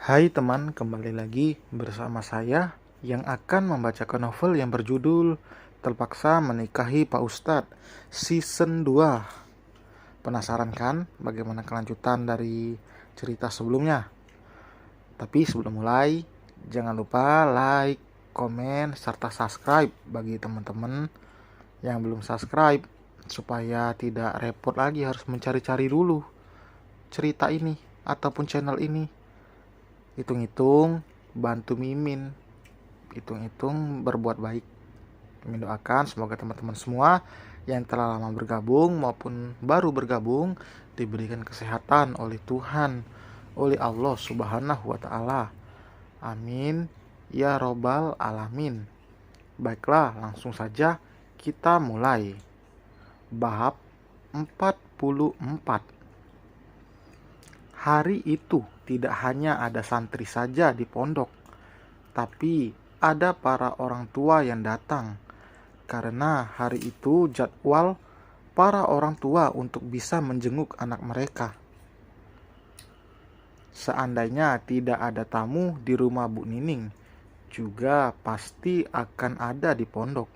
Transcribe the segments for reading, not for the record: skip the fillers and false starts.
Hai teman, kembali lagi bersama saya yang akan membacakan novel yang berjudul Terpaksa Menikahi Pak Ustadz Season 2. Penasaran kan bagaimana kelanjutan dari cerita sebelumnya? Tapi sebelum mulai, jangan lupa like, komen, serta subscribe bagi teman-teman yang belum subscribe, supaya tidak repot lagi harus mencari-cari dulu cerita ini ataupun channel ini. Hitung-hitung bantu Mimin, hitung-hitung berbuat baik. Mimin doakan semoga teman-teman semua yang telah lama bergabung maupun baru bergabung diberikan kesehatan oleh Tuhan, oleh Allah Subhanahu wa taala. Amin ya robbal alamin. Baiklah, langsung saja kita mulai. Bab 44. Hari itu tidak hanya ada santri saja di pondok, tapi ada para orang tua yang datang. Karena hari itu jadwal para orang tua untuk bisa menjenguk anak mereka. Seandainya tidak ada tamu di rumah Bu Nining, juga pasti akan ada di pondok.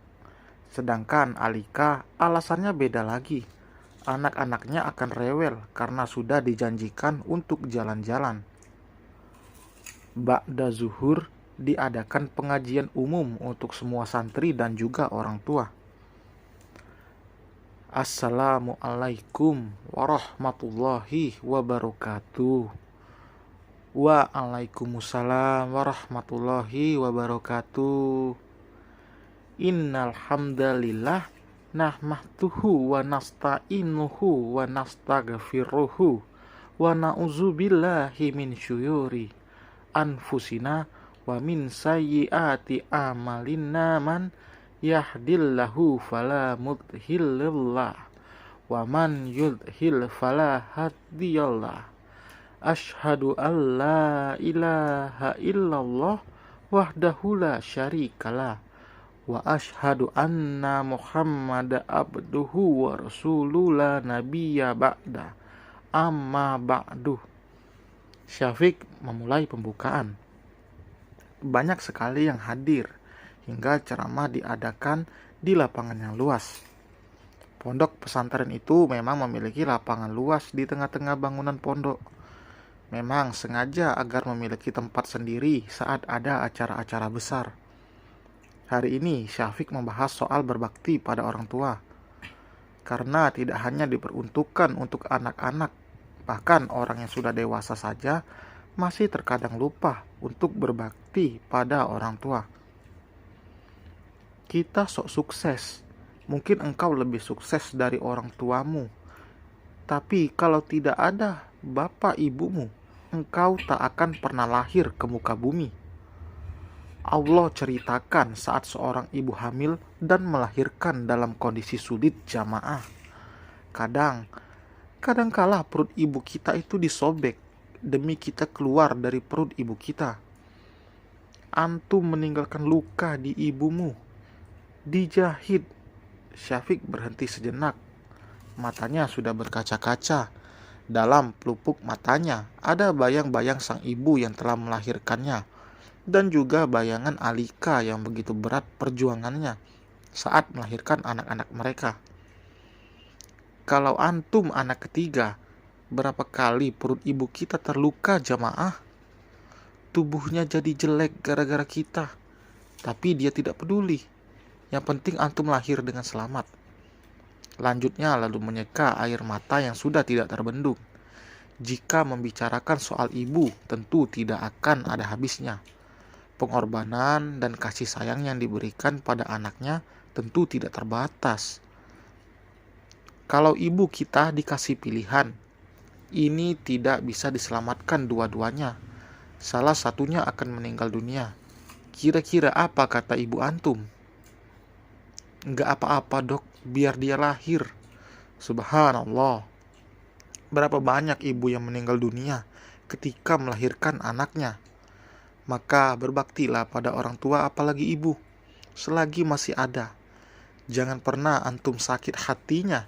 Sedangkan Alika alasannya beda lagi. Anak-anaknya akan rewel karena sudah dijanjikan untuk jalan-jalan. Ba'da zuhur diadakan pengajian umum untuk semua santri dan juga orang tua. Assalamualaikum warahmatullahi wabarakatuh. Waalaikumsalam warahmatullahi wabarakatuh. Innal hamdalillah nahmaduhu wa nasta'inuhu wa nastaghfiruhu wa na'udzubillahi min syururi anfusina wa min sayyiati a'malina man yahdillahu fala mudhillallah wa man yudhil fala hadiyallah. Asyhadu an la ilaha illallah wahdahu la syarikalah wa asyhadu anna Muhammad abduhu wa rasuluhu la nabiyya ba'da. Amma ba'du. Syafiq memulai pembukaan. Banyak sekali yang hadir hingga ceramah diadakan di lapangan yang luas. Pondok pesantren itu memang memiliki lapangan luas di tengah-tengah bangunan pondok. Memang sengaja agar memiliki tempat sendiri saat ada acara-acara besar. Hari ini Syafiq membahas soal berbakti pada orang tua. Karena tidak hanya diperuntukkan untuk anak-anak, bahkan orang yang sudah dewasa saja masih terkadang lupa untuk berbakti pada orang tua. Kita sok sukses, mungkin engkau lebih sukses dari orang tuamu. Tapi kalau tidak ada bapak ibumu, engkau tak akan pernah lahir ke muka bumi. Allah ceritakan saat seorang ibu hamil dan melahirkan dalam kondisi sulit jamaah. Kadang-kala perut ibu kita itu disobek demi kita keluar dari perut ibu kita. Antum meninggalkan luka di ibumu, dijahit. Syafiq berhenti sejenak. Matanya sudah berkaca-kaca. Dalam pelupuk matanya ada bayang-bayang sang ibu yang telah melahirkannya, dan juga bayangan Alika yang begitu berat perjuangannya saat melahirkan anak-anak mereka. Kalau antum anak ketiga, berapa kali perut ibu kita terluka jamaah? Tubuhnya jadi jelek gara-gara kita, tapi dia tidak peduli. Yang penting antum lahir dengan selamat. Lanjutnya lalu menyeka air mata yang sudah tidak terbendung. Jika membicarakan soal ibu, tentu tidak akan ada habisnya. Pengorbanan dan kasih sayang yang diberikan pada anaknya tentu tidak terbatas. Kalau ibu kita dikasih pilihan, ini tidak bisa diselamatkan dua-duanya. Salah satunya akan meninggal dunia. Kira-kira apa kata ibu antum? Enggak apa-apa dok, biar dia lahir. Subhanallah. Berapa banyak ibu yang meninggal dunia ketika melahirkan anaknya. Maka berbaktilah pada orang tua apalagi ibu, selagi masih ada. Jangan pernah antum sakit hatinya,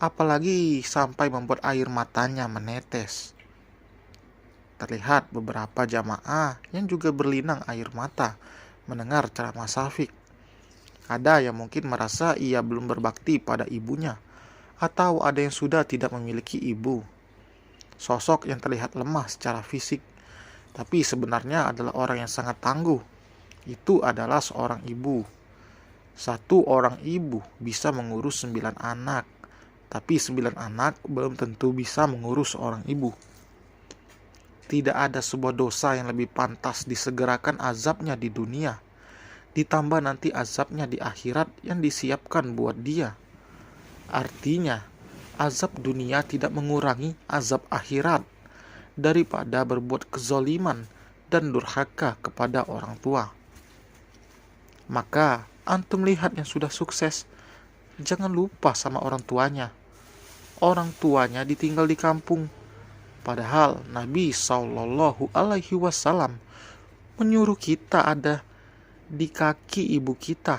apalagi sampai membuat air matanya menetes. terlihat beberapa jamaah yang juga berlinang air mata mendengar ceramah Syafiq. Ada yang mungkin merasa ia belum berbakti pada ibunya, atau ada yang sudah tidak memiliki ibu. Sosok yang terlihat lemah secara fisik, tapi sebenarnya adalah orang yang sangat tangguh. Itu adalah seorang ibu. Satu orang ibu bisa mengurus 9 anak, tapi 9 anak belum tentu bisa mengurus seorang ibu. Tidak ada sebuah dosa yang lebih pantas disegerakan azabnya di dunia, ditambah nanti azabnya di akhirat yang disiapkan buat dia. Artinya, azab dunia tidak mengurangi azab akhirat daripada berbuat kezaliman dan durhaka kepada orang tua. Maka, antum lihat yang sudah sukses, jangan lupa sama orang tuanya. Orang tuanya ditinggal di kampung. Padahal Nabi Shallallahu Alaihi Wasallam menyuruh kita ada di kaki ibu kita.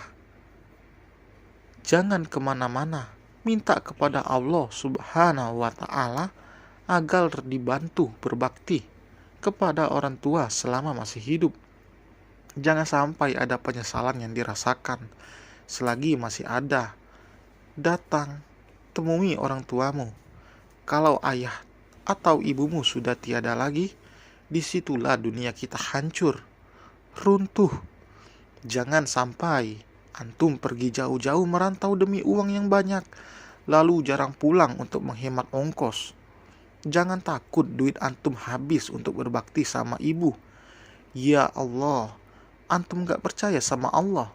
Jangan kemana-mana, minta kepada Allah Subhanahu wa Ta'ala agar dibantu berbakti kepada orang tua selama masih hidup. Jangan sampai ada penyesalan yang dirasakan selagi masih ada. Datang, temui orang tuamu. Kalau ayah atau ibumu sudah tiada lagi, disitulah dunia kita hancur, runtuh. Jangan sampai antum pergi jauh-jauh merantau demi uang yang banyak, lalu jarang pulang untuk menghemat ongkos. Jangan takut duit antum habis untuk berbakti sama ibu. Ya Allah, antum gak percaya sama Allah?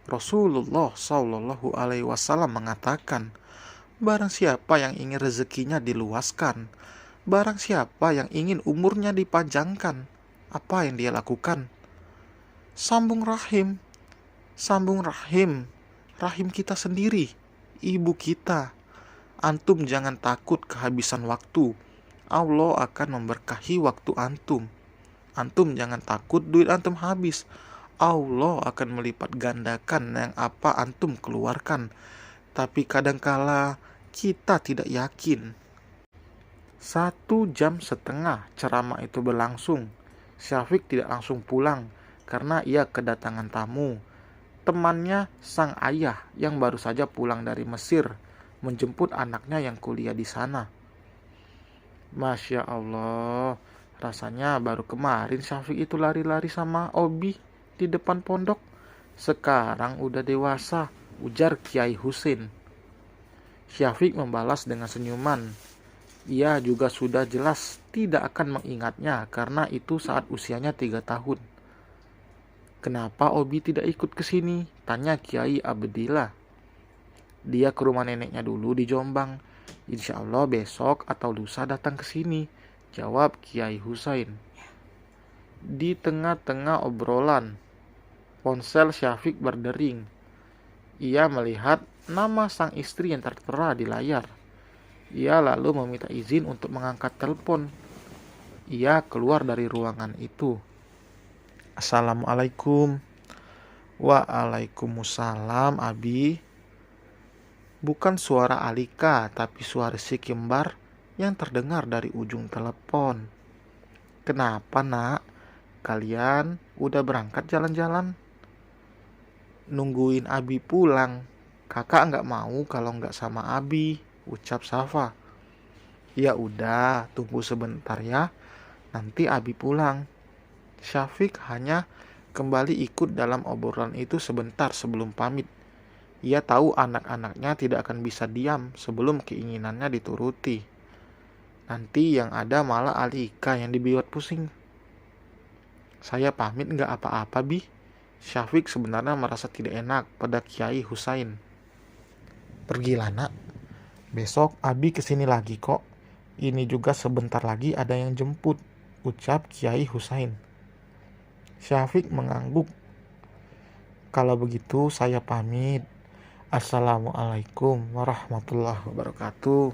Rasulullah Shallallahu Alaihi Wasallam mengatakan, barang siapa yang ingin rezekinya diluaskan, barang siapa yang ingin umurnya dipanjangkan, apa yang dia lakukan? Sambung rahim. Sambung rahim. Rahim kita sendiri, ibu kita. Antum jangan takut kehabisan waktu. Allah akan memberkahi waktu antum. Antum jangan takut duit antum habis. Allah akan melipat gandakan yang apa antum keluarkan. Tapi kadangkala kita tidak yakin. 1,5 jam ceramah itu berlangsung. Syafiq tidak langsung pulang karena ia kedatangan tamu. Temannya sang ayah yang baru saja pulang dari Mesir menjemput anaknya yang kuliah di sana. Masya Allah, rasanya baru kemarin Syafiq itu lari-lari sama Obi di depan pondok. Sekarang udah dewasa, ujar Kiai Husin. Syafiq membalas dengan senyuman. Ia juga sudah jelas tidak akan mengingatnya karena itu saat usianya 3 tahun. Kenapa Obi tidak ikut ke sini? Tanya Kiai Abdillah. Dia ke rumah neneknya dulu di Jombang. Insya Allah besok atau lusa datang ke sini, jawab Kiai Husain. Di tengah-tengah obrolan, ponsel Syafiq berdering. Ia melihat nama sang istri yang tertera di layar. Ia lalu meminta izin untuk mengangkat telepon. Ia keluar dari ruangan itu. Assalamualaikum. Waalaikumsalam, Abi. Bukan suara Alika, tapi suara si kembar yang terdengar dari ujung telepon. Kenapa, Nak? Kalian udah berangkat jalan-jalan? Nungguin Abi pulang. Kakak nggak mau kalau nggak sama Abi, ucap Safa. Ya udah, tunggu sebentar ya. Nanti Abi pulang. Syafiq hanya kembali ikut dalam obrolan itu sebentar sebelum pamit. Ia tahu anak-anaknya tidak akan bisa diam sebelum keinginannya dituruti. Nanti yang ada malah Alika yang dibuat pusing. Saya pamit nggak apa-apa, Bi. Syafiq sebenarnya merasa tidak enak pada Kiai Husain. Pergilah, Nak. Besok Abi kesini lagi kok. Ini juga sebentar lagi ada yang jemput, ucap Kiai Husain. Syafiq mengangguk. Kalau begitu saya pamit. Assalamualaikum warahmatullahi wabarakatuh.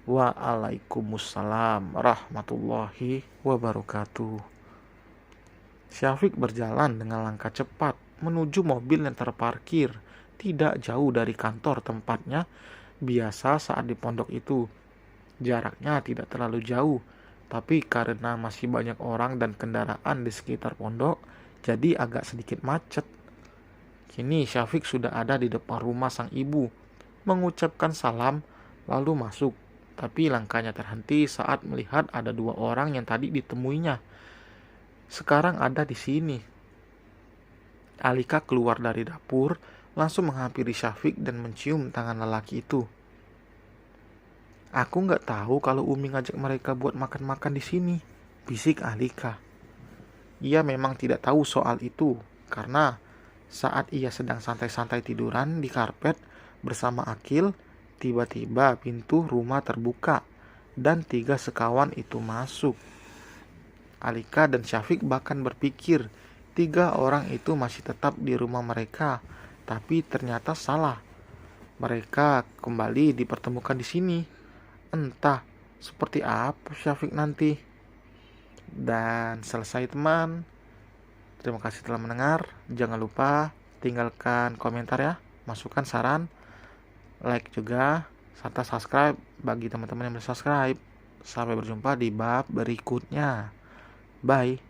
Waalaikumsalam warahmatullahi wabarakatuh. Syafiq berjalan dengan langkah cepat menuju mobil yang terparkir tidak jauh dari kantor tempatnya biasa saat di pondok itu. Jaraknya tidak terlalu jauh, Tapi karena masih banyak orang dan kendaraan di sekitar pondok, jadi agak sedikit macet. Kini Syafiq sudah ada di depan rumah sang ibu, mengucapkan salam lalu masuk. Tapi langkahnya terhenti saat melihat ada dua orang yang tadi ditemuinya. Sekarang ada di sini. Alika keluar dari dapur, langsung menghampiri Syafiq dan mencium tangan lelaki itu. Aku nggak tahu kalau Umi ngajak mereka buat makan-makan di sini, bisik Alika. Ia memang tidak tahu soal itu, karena saat ia sedang santai-santai tiduran di karpet bersama Akil, tiba-tiba pintu rumah terbuka dan 3 sekawan itu masuk. Alika dan Syafiq bahkan berpikir 3 orang itu masih tetap di rumah mereka, tapi ternyata salah. Mereka kembali dipertemukan di sini. Entah seperti apa Syafiq nanti. Dan selesai teman. Terima kasih telah mendengar. Jangan lupa tinggalkan komentar ya, masukan saran, like juga, serta subscribe bagi teman-teman yang belum subscribe. Sampai berjumpa di bab berikutnya. Bye.